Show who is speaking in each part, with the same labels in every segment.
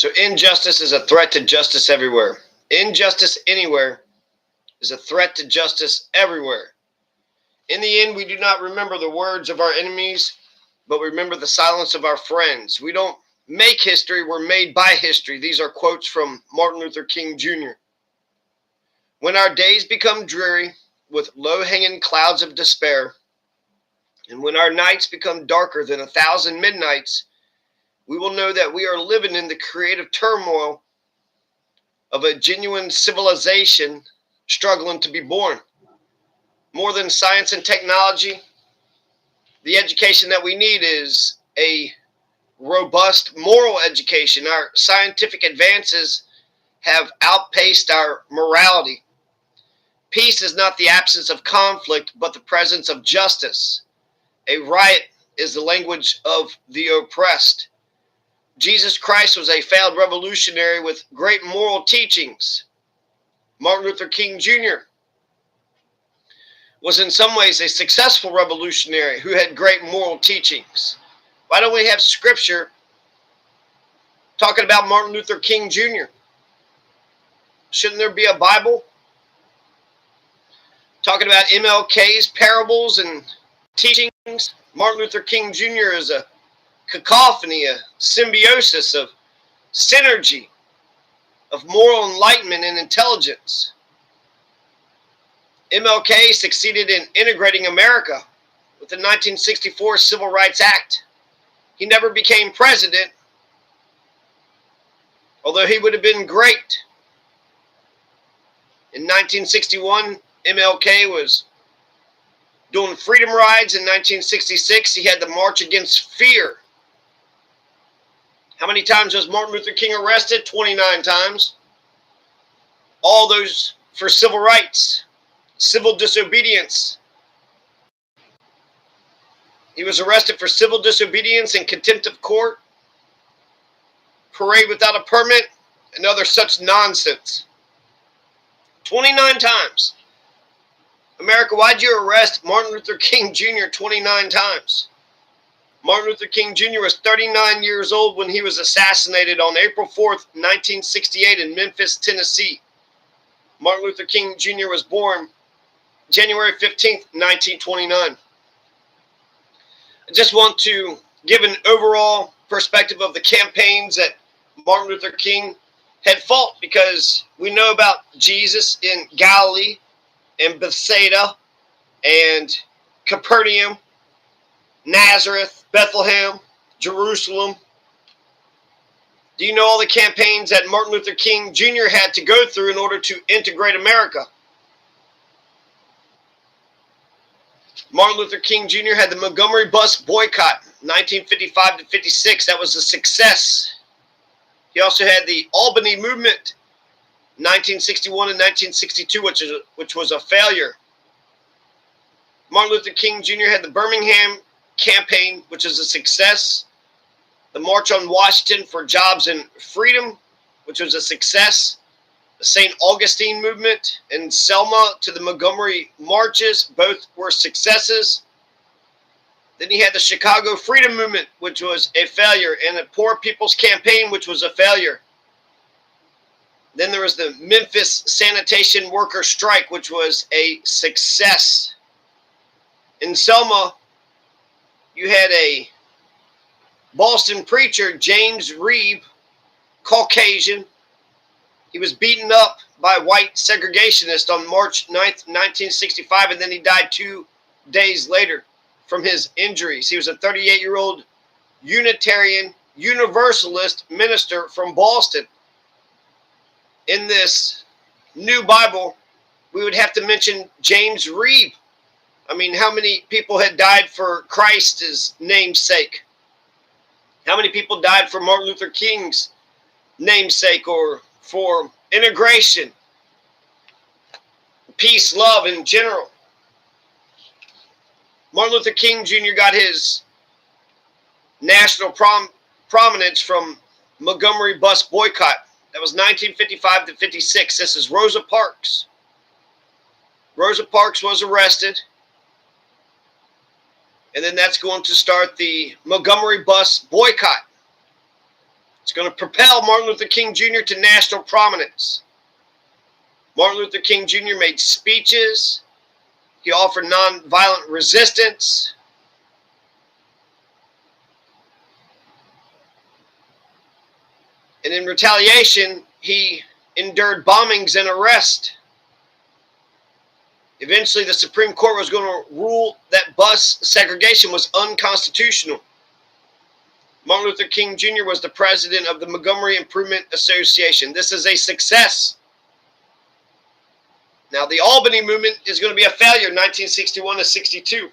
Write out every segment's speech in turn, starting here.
Speaker 1: So injustice is a threat to justice everywhere. Injustice anywhere is a threat to justice everywhere. In the end, we do not remember the words of our enemies, but we remember the silence of our friends. We don't make history, we're made by history. These are quotes from Martin Luther King Jr. When our days become dreary with low-hanging clouds of despair, and when our nights become darker than 1,000 midnights, we will know that we are living in the creative turmoil of a genuine civilization struggling to be born. More than science and technology, the education that we need is a robust moral education. Our scientific advances have outpaced our morality. Peace is not the absence of conflict, but the presence of justice. A riot is the language of the oppressed. Jesus Christ was a failed revolutionary with great moral teachings. Martin Luther King Jr. was in some ways a successful revolutionary who had great moral teachings. Why don't we have scripture talking about Martin Luther King Jr.? Shouldn't there be a Bible talking about MLK's parables and teachings? Martin Luther King Jr. is a cacophony, a symbiosis of synergy, of moral enlightenment and intelligence. MLK succeeded in integrating America with the 1964 Civil Rights Act. He never became president, although he would have been great. In 1961, MLK was doing freedom rides. In 1966, he had the March Against Fear. How many times was Martin Luther King arrested? 29 times. All those for civil rights, civil disobedience. He was arrested for civil disobedience and contempt of court, parade without a permit, and other such nonsense. 29 times. America, why'd you arrest Martin Luther King Jr. 29 times? Martin Luther King Jr. was 39 years old when he was assassinated on April 4th, 1968 in Memphis, Tennessee. Martin Luther King Jr. was born January 15th, 1929. I just want to give an overall perspective of the campaigns that Martin Luther King had fought, because we know about Jesus in Galilee and Bethsaida and Capernaum, Nazareth, Bethlehem, Jerusalem. Do you know all the campaigns that Martin Luther King Jr. had to go through in order to integrate America? Martin Luther King Jr. had the Montgomery bus boycott, 1955 to 56. That was a success. He also had the Albany movement, 1961 and 1962, which was a failure. Martin Luther King Jr. had the Birmingham campaign, which is a success. The March on Washington for Jobs and Freedom, which was a success. The St. Augustine movement in Selma to the Montgomery marches, both were successes. Then he had the Chicago Freedom Movement, which was a failure, and the Poor People's Campaign, which was a failure. Then there was the Memphis Sanitation Worker Strike, which was a success. In Selma, you had a Boston preacher, James Reeb, Caucasian. He was beaten up by white segregationists on March 9th, 1965, and then he died 2 days later from his injuries. He was a 38-year-old Unitarian Universalist minister from Boston. In this new Bible, we would have to mention James Reeb. I mean, how many people had died for Christ's namesake? How many people died for Martin Luther King's namesake, or for integration, peace, love in general? Martin Luther King Jr. got his national prominence from Montgomery bus boycott. That was 1955 to 56. This is Rosa Parks. Rosa Parks was arrested. And then that's going to start the Montgomery bus boycott. It's going to propel Martin Luther King Jr. to national prominence. Martin Luther King Jr. made speeches. He offered nonviolent resistance. And in retaliation, he endured bombings and arrest. Eventually, the Supreme Court was going to rule that bus segregation was unconstitutional. Martin Luther King Jr. was the president of the Montgomery Improvement Association. This is a success. Now, the Albany movement is going to be a failure in 1961 to 62.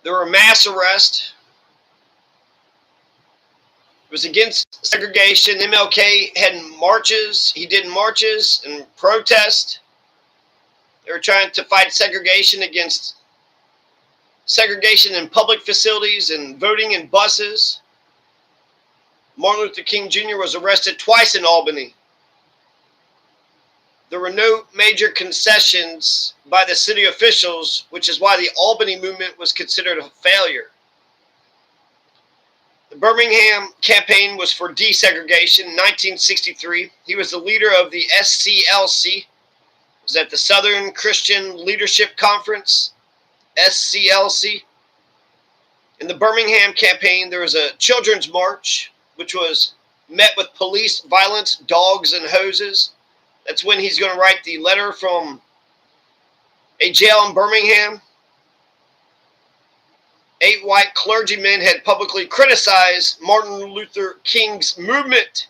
Speaker 1: There were mass arrests. It was against segregation. MLK had marches. He did marches and protest. They were trying to fight segregation against segregation in public facilities and voting in buses. Martin Luther King Jr. was arrested twice in Albany. There were no major concessions by the city officials, which is why the Albany movement was considered a failure. The Birmingham campaign was for desegregation in 1963. He was the leader of the SCLC. It was at the Southern Christian Leadership Conference, SCLC. In the Birmingham campaign, there was a children's march, which was met with police violence, dogs, and hoses. That's when he's going to write the letter from a jail in Birmingham. 8 white clergymen had publicly criticized Martin Luther King's movement.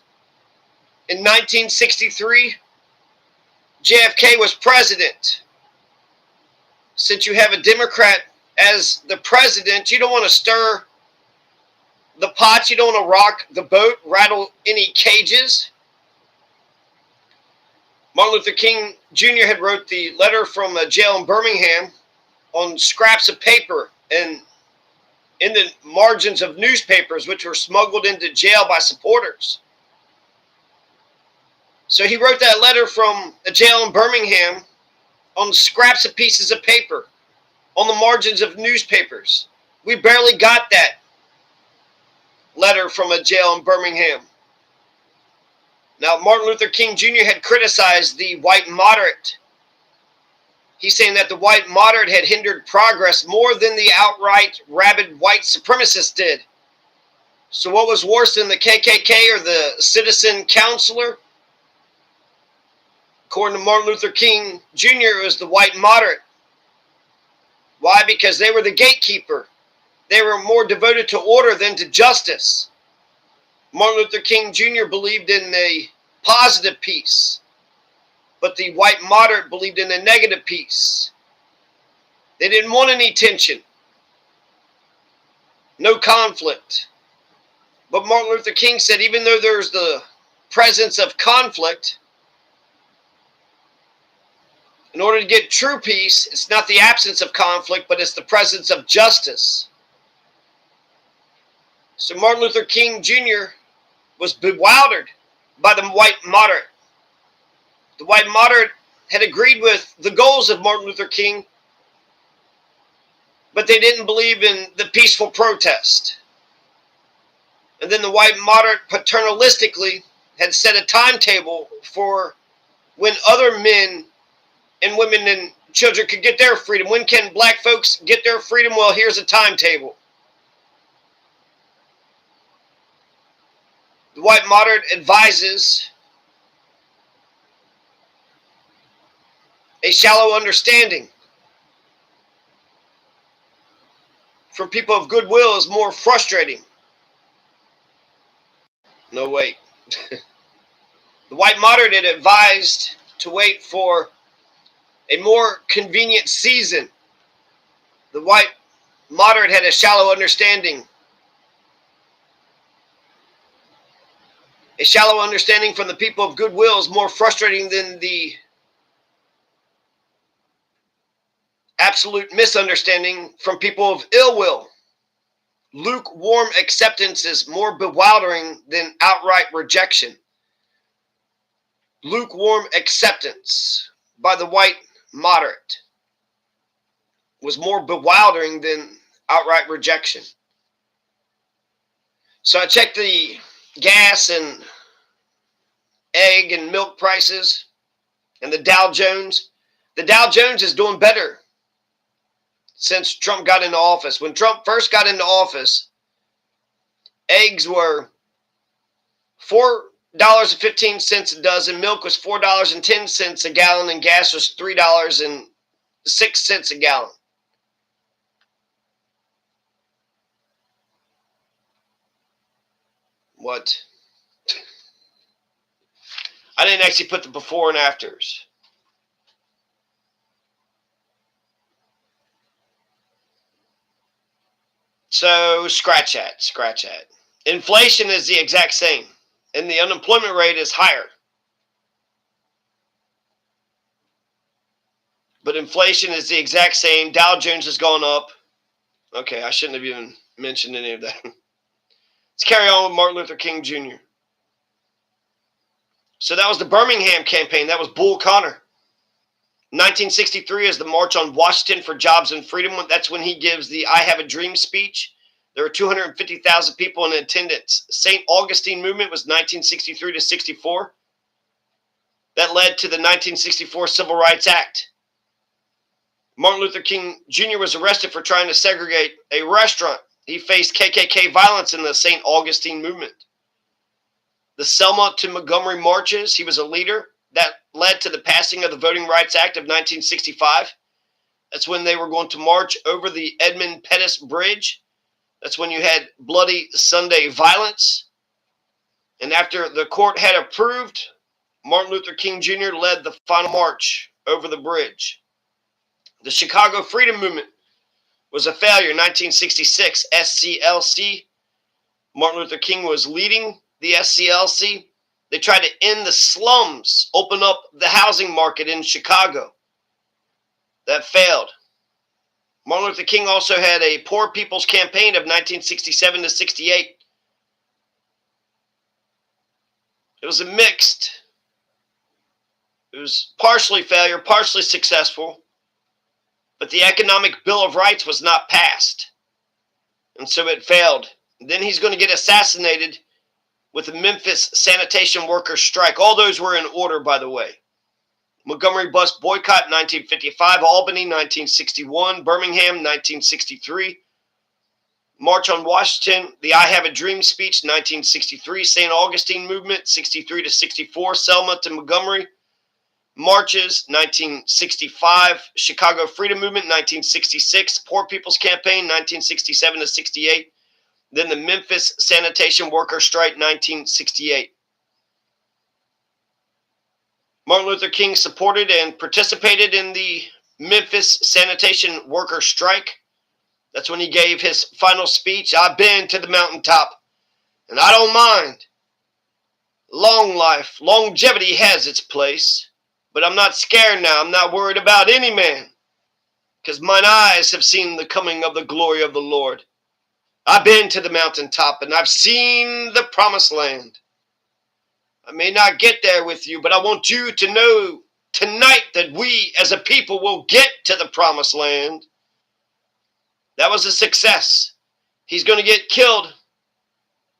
Speaker 1: In 1963, JFK was president. Since you have a Democrat as the president, you don't want to stir the pot. You don't want to rock the boat, rattle any cages. Martin Luther King Jr. had wrote the letter from a jail in Birmingham on scraps of paper and in the margins of newspapers, which were smuggled into jail by supporters. So he wrote that letter from a jail in Birmingham on scraps of pieces of paper on the margins of newspapers. We barely got that letter from a jail in Birmingham. Now, Martin Luther King Jr. had criticized the white moderate. He's saying that the white moderate had hindered progress more than the outright rabid white supremacists did. So what was worse than the KKK or the citizen counselor? According to Martin Luther King Jr., it was the white moderate. Why? Because they were the gatekeeper. They were more devoted to order than to justice. Martin Luther King Jr. believed in a positive peace, but the white moderate believed in a negative peace. They didn't want any tension, no conflict. But Martin Luther King said, even though there's the presence of conflict, in order to get true peace, it's not the absence of conflict, but it's the presence of justice. So Martin Luther King Jr. was bewildered by the white moderate. The white moderate had agreed with the goals of Martin Luther King, but they didn't believe in the peaceful protest. And then the white moderate paternalistically had set a timetable for when other men and women and children could get their freedom. When can black folks get their freedom? Well, here's a timetable. The white moderate advises a shallow understanding for people of goodwill is more frustrating. No, wait. The white moderate had advised to wait for a more convenient season. The white moderate had a shallow understanding. A shallow understanding from the people of goodwill is more frustrating than the absolute misunderstanding from people of ill will. Lukewarm acceptance is more bewildering than outright rejection. Lukewarm acceptance by the white moderate was more bewildering than outright rejection. So I checked the gas and egg and milk prices and the Dow Jones. The Dow Jones is doing better since Trump got into office. When Trump first got into office, eggs were $4.15 a dozen, milk was $4.10 a gallon, and gas was $3.06 a gallon. What? I didn't actually put the before and afters. So scratch that. Inflation is the exact same, and the unemployment rate is higher. But inflation is the exact same. Dow Jones has gone up. Okay, I shouldn't have even mentioned any of that. Let's carry on with Martin Luther King Jr. So that was the Birmingham campaign. That was Bull Connor. 1963 is the March on Washington for Jobs and Freedom. That's when he gives the I Have a Dream speech. There were 250,000 people in attendance. St. Augustine movement was 1963 to 64. That led to the 1964 Civil Rights Act. Martin Luther King Jr. was arrested for trying to segregate a restaurant. He faced KKK violence in the St. Augustine movement. The Selma to Montgomery marches, he was a leader. That led to the passing of the Voting Rights Act of 1965. That's when they were going to march over the Edmund Pettus Bridge. That's when you had Bloody Sunday violence. And after the court had approved, Martin Luther King Jr. led the final march over the bridge. The Chicago Freedom Movement was a failure. 1966, SCLC. Martin Luther King was leading the SCLC. They tried to end the slums, open up the housing market in Chicago. That failed. Martin Luther King also had a Poor People's Campaign of 1967 to 68. It was a mixed. It was partially failure, partially successful. But the Economic Bill of Rights was not passed. And so it failed. And then he's going to get assassinated with the Memphis sanitation workers strike. All those were in order, by the way. Montgomery bus boycott, 1955. Albany, 1961. Birmingham, 1963. March on Washington. The I Have a Dream speech, 1963. St. Augustine movement, 63 to 64. Selma to Montgomery. Marches, 1965. Chicago Freedom Movement, 1966. Poor People's Campaign, 1967 to 68. Then the Memphis Sanitation Worker Strike, 1968. Martin Luther King supported and participated in the Memphis Sanitation Worker Strike. That's when he gave his final speech. I've been to the mountaintop, and I don't mind. Long life, longevity has its place, but I'm not scared now. I'm not worried about any man, because mine eyes have seen the coming of the glory of the Lord. I've been to the mountaintop, and I've seen the promised land. I may not get there with you, but I want you to know tonight that we as a people will get to the promised land. That was a success. He's going to get killed,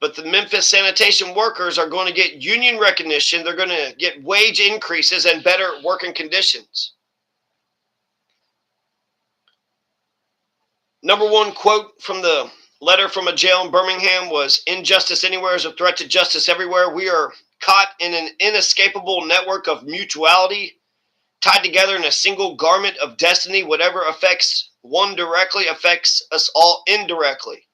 Speaker 1: but the Memphis sanitation workers are going to get union recognition. They're going to get wage increases and better working conditions. Number one quote from the letter from a jail in Birmingham was, "Injustice anywhere is a threat to justice everywhere. We are caught in an inescapable network of mutuality, tied together in a single garment of destiny. Whatever affects one directly affects us all indirectly.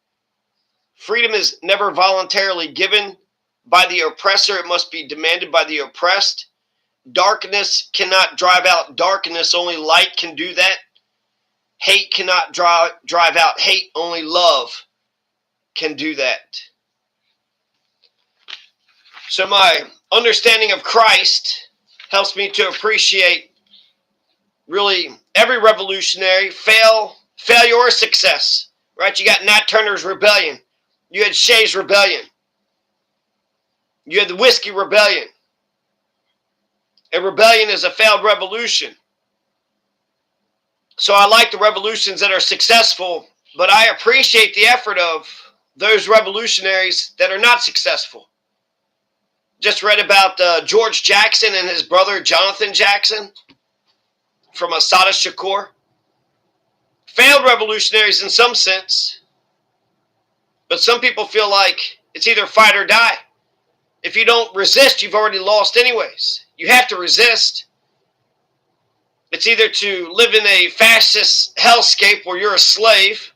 Speaker 1: Freedom is never voluntarily given by the oppressor. It must be demanded by the oppressed. Darkness cannot drive out darkness. Only light can do that. Hate cannot drive out hate. Only love can do that." So my understanding of Christ helps me to appreciate really every revolutionary, failure or success, right? You got Nat Turner's rebellion. You had Shay's rebellion. You had the Whiskey Rebellion. A rebellion is a failed revolution. So I like the revolutions that are successful, but I appreciate the effort of those revolutionaries that are not successful. Just read about George Jackson and his brother Jonathan Jackson from Assata Shakur. Failed revolutionaries in some sense, but some people feel like it's either fight or die. If you don't resist, you've already lost anyways. You have to resist. It's either to live in a fascist hellscape where you're a slave,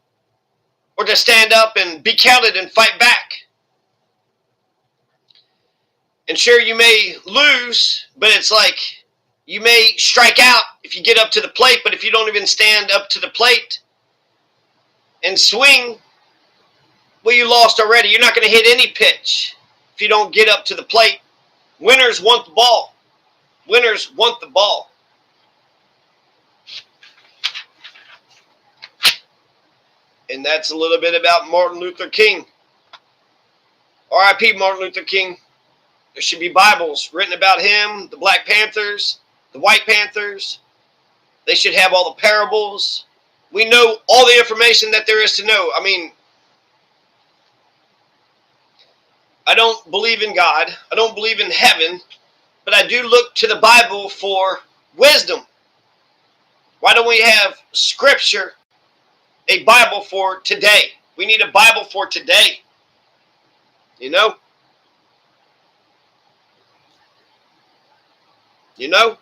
Speaker 1: or to stand up and be counted and fight back. And sure, you may lose, but it's like you may strike out if you get up to the plate, but if you don't even stand up to the plate and swing, well, you lost already. You're not going to hit any pitch if you don't get up to the plate. Winners want the ball. Winners want the ball. And that's a little bit about Martin Luther King. R.I.P. Martin Luther King. There should be Bibles written about him, the Black Panthers, the White Panthers. They should have all the parables. We know all the information that there is to know. I mean, I don't believe in God. I don't believe in heaven. But I do look to the Bible for wisdom. Why don't we have Scripture, a Bible for today? We need a Bible for today. You know? You know?